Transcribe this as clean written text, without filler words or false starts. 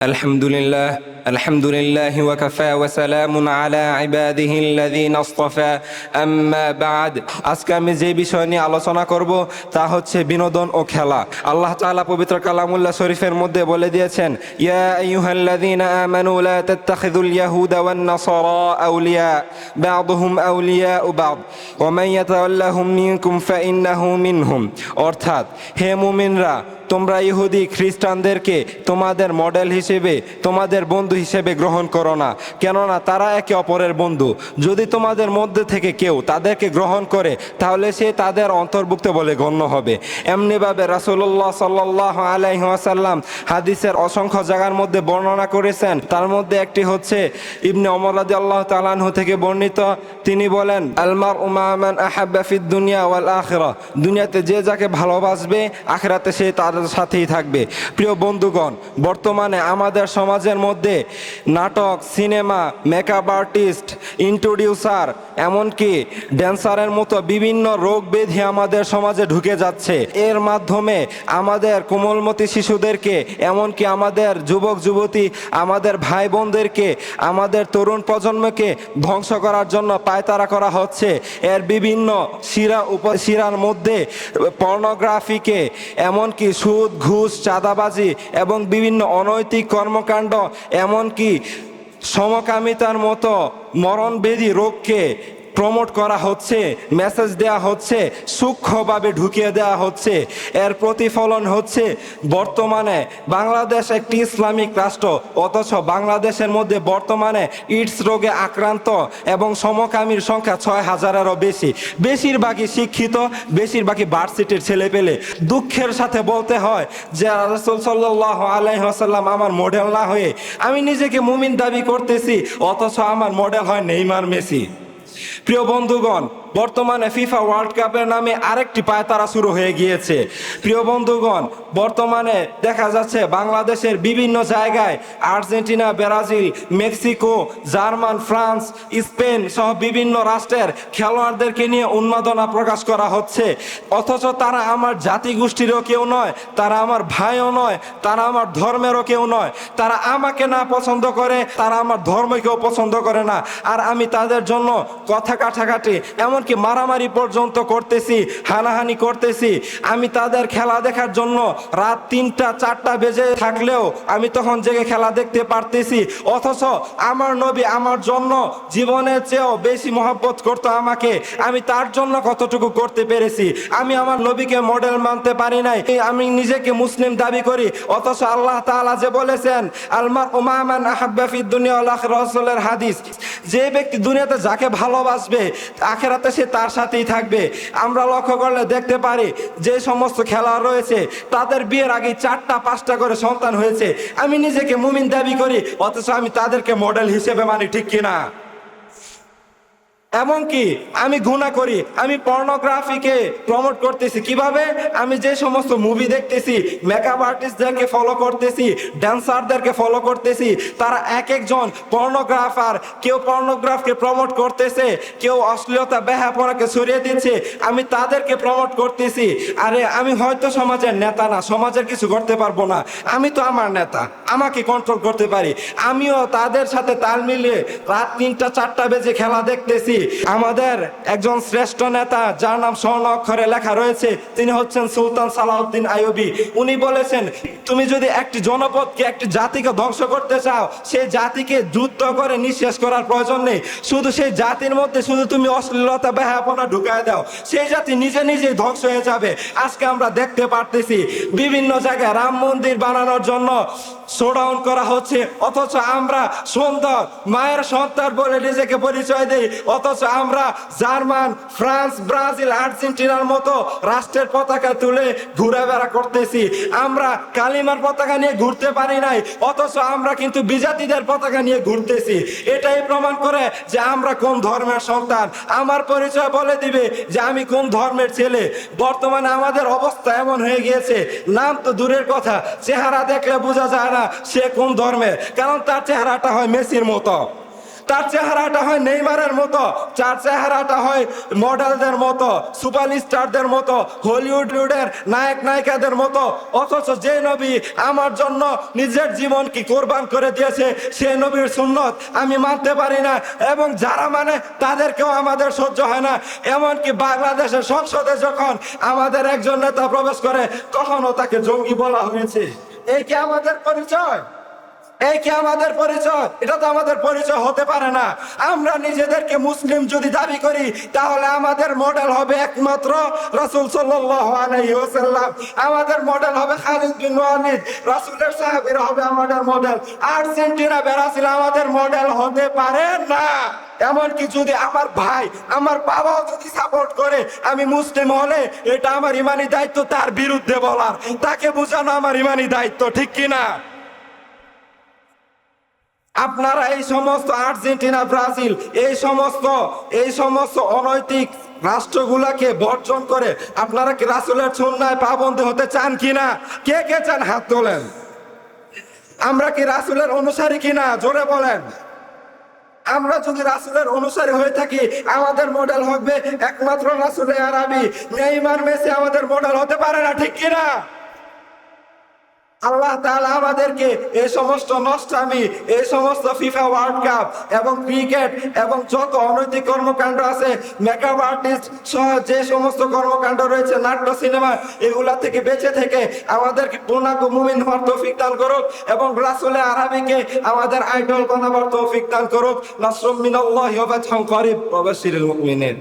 الحمد لله وكفى وسلام على عباده الذين اصطفى أما بعد আজকে আমি যে বিষয় নিয়ে আলোচনা করব তা হচ্ছে বিনোদন ও খেলা। আল্লাহ তাআলা পবিত্র কালামুল্লাহ শরীফের মধ্যে বলে দিয়েছেন, ইয়া আইয়ুহাল্লাযীনা আমানু লা তাত্তাখিযুল ইয়াহুদা ওয়ান নাসারা আউলিয়া বা'দুহুম আউলিয়াউ বা'দ ওয়া মান ইয়াতাওয়াল্লাহুম মিনকুম ফাইন্নাহু মিনহুম। অর্থাৎ, হে মুমিনরা, তোমরা ইহুদি খ্রিস্টানদেরকে তোমাদের মডেল হিসেবে, তোমাদের বন্ধু হিসেবে গ্রহণ করো না, কেননা তারা একে অপরের বন্ধু। যদি তোমাদের মধ্যে থেকে কেউ তাদেরকে গ্রহণ করে তাহলে সে তাদের অন্তর্ভুক্ত বলে গণ্য হবে। এমনিভাবে রাসূলুল্লাহ সাল্লাল্লাহু আলাইহি ওয়াসাল্লাম হাদিসের অসংখ্য জায়গার মধ্যে বর্ণনা করেছেন। তার মধ্যে একটি হচ্ছে ইবনে ওমর রাদিয়াল্লাহু তাআলা আনহু থেকে বর্ণিত। তিনি বলেন, আল মারউ মা মান আহাব্বা ফিদ দুনিয়া ওয়াল আখিরাহ। দুনিয়াতে যে যাকে ভালোবাসবে, আখিরাতে সে তার সাথেই থাকবে। প্রিয় বন্ধুগণ, বর্তমানে আমাদের সমাজের মধ্যে নাটক, সিনেমা, মেকআপ আর্টিস্ট, ইন্ট্রোডিউসার, এমনকি ড্যান্সারের মতো বিভিন্ন রোগ ব্যাধি আমাদের সমাজে ঢুকে যাচ্ছে। এর মাধ্যমে আমাদের কোমলমতি শিশুদেরকে, এমনকি আমাদের যুবক যুবতী, আমাদের ভাই বোনদেরকে, আমাদের তরুণ প্রজন্মকে ধ্বংস করার জন্য পায়তারা করা হচ্ছে। এর বিভিন্ন উপশিরার মধ্যে পর্নোগ্রাফিকে, এমনকি সুদ, ঘুষ, চাঁদাবাজি এবং বিভিন্ন অনৈতিক কর্মকাণ্ড, এমনকি সমকামিতার মতো মরণবেদী রোগকে প্রমোট করা হচ্ছে, মেসেজ দেওয়া হচ্ছে, সূক্ষ্মভাবে ঢুকিয়ে দেওয়া হচ্ছে। এর প্রতিফলন হচ্ছে বর্তমানে বাংলাদেশ একটি ইসলামিক রাষ্ট্র, অথচ বাংলাদেশের মধ্যে বর্তমানে ইডস রোগে আক্রান্ত এবং সমকামীর সংখ্যা ৬,০০০-এরও বেশি। বেশিরভাগই শিক্ষিত, বেশিরভাগই ভার্সিটির ছেলেপেলে। দুঃখের সাথে বলতে হয় যে রাসূল সাল্লাল্লাহু আলাইহি ওয়াসাল্লাম আমার মডেল না হয়ে আমি নিজেকে মুমিন দাবি করতেছি, অথচ আমার মডেল হয় নেইমার, মেসি। প্রিয় বন্ধুগণ, বর্তমানে ফিফা ওয়ার্ল্ড কাপের নামে আরেকটি পায়তারা শুরু হয়ে গিয়েছে। প্রিয় বন্ধুগণ, বর্তমানে দেখা যাচ্ছে বাংলাদেশের বিভিন্ন জায়গায় Argentina, Brazil, Mexico, German, France, Spain সহ বিভিন্ন রাষ্ট্রের খেলোয়াড়দেরকে নিয়ে উন্মাদনা প্রকাশ করা হচ্ছে। অথচ তারা আমার জাতিগোষ্ঠীরও কেউ নয়, তারা আমার ভাইও নয়, তারা আমার ধর্মেরও কেউ নয়। তারা আমাকে না পছন্দ করে, তারা আমার ধর্মকেও পছন্দ করে না। আর আমি তাদের জন্য কথা কাটাকাটি, এমনকি মারামারি পর্যন্ত করতেছি, হানাহানি করতেছি। আমি তাদের খেলা দেখার জন্য রাত ৩টা-৪টা বেজে থাকলেও আমি তখন জেগে খেলা দেখতে পারতেছি। অথচ আমার নবী আমার জন্য জীবনের চেয়েও বেশি মহব্বত করতো আমাকে। আমি তার জন্য কতটুকু করতে পেরেছি? আমি আমার নবীকে মডেল মানতে পারি নাই। আমি নিজেকে মুসলিম দাবি করি, অথচ আল্লাহ তাআলা যে বলেছেন, আল মারউ মা মান আহাব্বা ফিদ দুনিয়া ওয়াল আখিরাহ, রাসূলের হাদিস, যে ব্যক্তি দুনিয়াতে যাকে ভালোবাসবে আখিরাতে সে তার সাথেই থাকবে। আমরা লক্ষ্য করলে দেখতে পারি যে সমস্ত খেলোয়াড় রয়েছে তাদের বিয়ের আগে 4টা-5টা করে সন্তান হয়েছে। আমি নিজেকে মুমিন দাবি করি, অথচ আমি তাদেরকে মডেল হিসেবে মানি, ঠিক কিনা? এমনকি আমি গুনাহ করি, আমি পর্নোগ্রাফিকে প্রমোট করতেছি। কিভাবে? আমি যে সমস্ত মুভি দেখতেছি, মেকআপ আর্টিস্টদেরকে ফলো করতেছি, ড্যান্সারদেরকে ফলো করতেছি, তারা এক একজন পর্নোগ্রাফার। কেউ পর্নোগ্রাফকে প্রমোট করতেছে, কেউ অশ্লীলতা বেহায়াপনাকে ছড়িয়ে দিচ্ছে, আমি তাদেরকে প্রমোট করতেছি। আরে আমি হয়তো সমাজের নেতা না, সমাজের কিছু করতে পারবো না, আমি তো আমার নেতা, আমাকে কন্ট্রোল করতে পারি। আমিও তাদের সাথে তাল মিলিয়ে রাত ৩টা-৪টা বেজে খেলা দেখতেছি। আমাদের একজন শ্রেষ্ঠ নেতা, যার নাম স্বর্ণ অক্ষরে লেখা রয়েছে, তিনি হচ্ছেন সুলতান সালাউদ্দিন আইয়ুবী। উনি বলেছেন, তুমি যদি একটি জনপদকে, একটি জাতিকে ধ্বংস করতে চাও, সেই জাতিকে যুদ্ধ করে নিঃশেষ করার প্রয়োজন নেই। শুধু সেই জাতির মধ্যে শুধু তুমি অশ্লীলতা বেহায়াপনা ঢুকায় দাও, সেই জাতি নিজে নিজেই ধ্বংস হয়ে যাবে। আজকে আমরা দেখতে পারতেছি বিভিন্ন জায়গায় রাম মন্দির বানানোর জন্য শোডাউন করা হচ্ছে, অথচ আমরা সুন্দর মায়ের সন্তান বলে নিজেকে পরিচয় দেই, অথচ আমরা জার্মান, ফ্রান্স, ব্রাজিল, আর্জেন্টিনার মতো রাষ্ট্রের পতাকা তুলে ঘুরাফেরা করতেছি। আমরা কালিমার পতাকা নিয়ে ঘুরতে পারি নাই, অথচ আমরা কিন্তু বিজাতিদের পতাকা নিয়ে ঘুরতেছি। এটাই প্রমাণ করে যে আমরা কোন ধর্মের সন্তান। আমার পরিচয় বলে দিবে যে আমি কোন ধর্মের ছেলে। বর্তমানে আমাদের অবস্থা এমন হয়ে গিয়েছে, নাম তো দূরের কথা, চেহারা দেখলে বোঝা যায় না সে কোন ধর্মের, কারণ তার চেহারাটা হয় মেসির মতো। তার চেহারাটা হয় নেইমারের মতো, তার চেহারাটা হয় মডেলদের মতো, সুপারস্টারদের মতো, হলিউডের নায়ক নায়িকাদের মতো। অথচ যে নবী আমার জন্য নিজের জীবন কি কোরবান করে দিয়েছে, সেই নবীর সুন্নত আমি মানতে পারি না, এবং যারা মানে তাদেরকেও আমাদের সহ্য হয় না। এমনকি বাংলাদেশের সংসদে যখন আমাদের একজন নেতা প্রবেশ করে কখনো তাকে জঙ্গি বলা হয়েছে। এই কি আমাদের পরিচয়? এই কি আমাদের পরিচয়? এটা তো আমাদের পরিচয় হতে পারে না। আমরা নিজেদেরকে মুসলিম যদি দাবি করি তাহলে আমাদের মডেল হবে একমাত্র রাসূল সাল্লাল্লাহু আলাইহি ওয়াসাল্লাম, আমাদের মডেল হবে খালিদ বিন ওয়ালিদ, রাসূলের সাহাবীরা হবে আমাদের মডেল। আর্জেন্টিনা ব্রাজিল আমাদের মডেল হতে পারে না। এমনকি যদি আমার ভাই, আমার বাবাও যদি সাপোর্ট করে, আমি মুসলিম হলে এটা আমার ইমানি দায়িত্ব তার বিরুদ্ধে বলার, তাকে বোঝানো আমার ইমানি দায়িত্ব, ঠিক কিনা? আপনারা এই সমস্ত আর্জেন্টিনা ব্রাজিল এই সমস্ত অনৈতিক রাষ্ট্রগুলাকে বর্জন করে আপনারা কি রাসূলের সুন্নাহয় পাবন্দ হতে চান কিনা? কে কে চান হাত তোলেন। আমরা কি রাসূলের অনুসারী কিনা? জোরে বলেন। আমরা যদি রাসূলের অনুসারী হয়ে থাকি আমাদের মডেল হবে একমাত্র রাসূলে আরবি। নেইমার মেসি আমাদের মডেল হতে পারে না, ঠিক কিনা? আল্লাহ তাআলা আমাদেরকে এই সমস্ত নষ্টামি, এই সমস্ত ফিফা ওয়ার্ল্ড কাপ এবং ক্রিকেট এবং যত অনৈতিক কর্মকাণ্ড আছে, মেকআপ আর্টিস্ট সহ যে সমস্ত কর্মকাণ্ড রয়েছে, নাট্য সিনেমা, এগুলা থেকে বেঁচে থেকে আমাদেরকে পূর্ণাঙ্গ মুমিন হওয়ার তৌফিক দান করুক এবং রাসূলে আরবিকে আমাদের আইডল বানাবার তৌফিক দান করুক। নাসরুম মিনাল্লাহি ওয়া ফাতহুন করিব ওয়া বাশশিরিল মুমিনিন।